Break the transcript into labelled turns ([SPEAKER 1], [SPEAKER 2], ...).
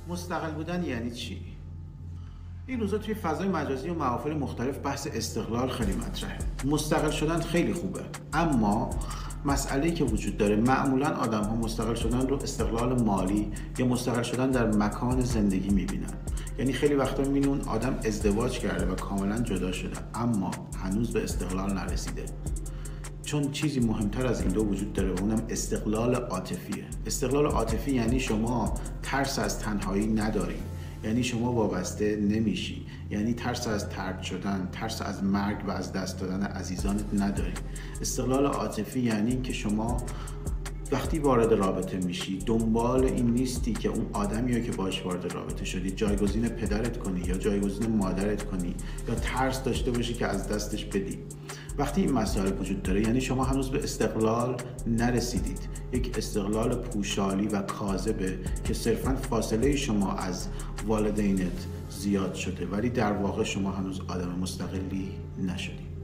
[SPEAKER 1] مستقل بودن یعنی چی؟ این روزا توی فضای مجازی و محافل مختلف بحث استقلال خیلی مطرحه. مستقل شدن خیلی خوبه، اما مسئله‌ای که وجود داره معمولاً آدم‌ها مستقل شدن رو استقلال مالی یا مستقل شدن در مکان زندگی می‌بینن. یعنی خیلی وقتا می‌بینی اون آدم ازدواج کرده و کاملاً جدا شده، اما هنوز به استقلال نرسیده. چون چیزی مهمتر از این دو وجود داره و اونم استقلال عاطفیه. استقلال عاطفی یعنی شما ترس از تنهایی نداری، یعنی شما وابسته نمیشی، یعنی ترس از طرد شدن، ترس از مرگ و از دست دادن عزیزانت نداری. استقلال عاطفی یعنی که شما وقتی وارد رابطه میشی دنبال این نیستی که اون آدمی که باش وارد رابطه شدی جایگزین پدرت کنی یا جایگزین مادرت کنی یا ترس داشته باشی که از دستش بدی. وقتی این مسائل وجود داره یعنی شما هنوز به استقلال نرسیدید. یک استقلال پوشالی و کاذبه که صرفاً فاصله شما از والدینت زیاد شده، ولی در واقع شما هنوز آدم مستقلی نشدید.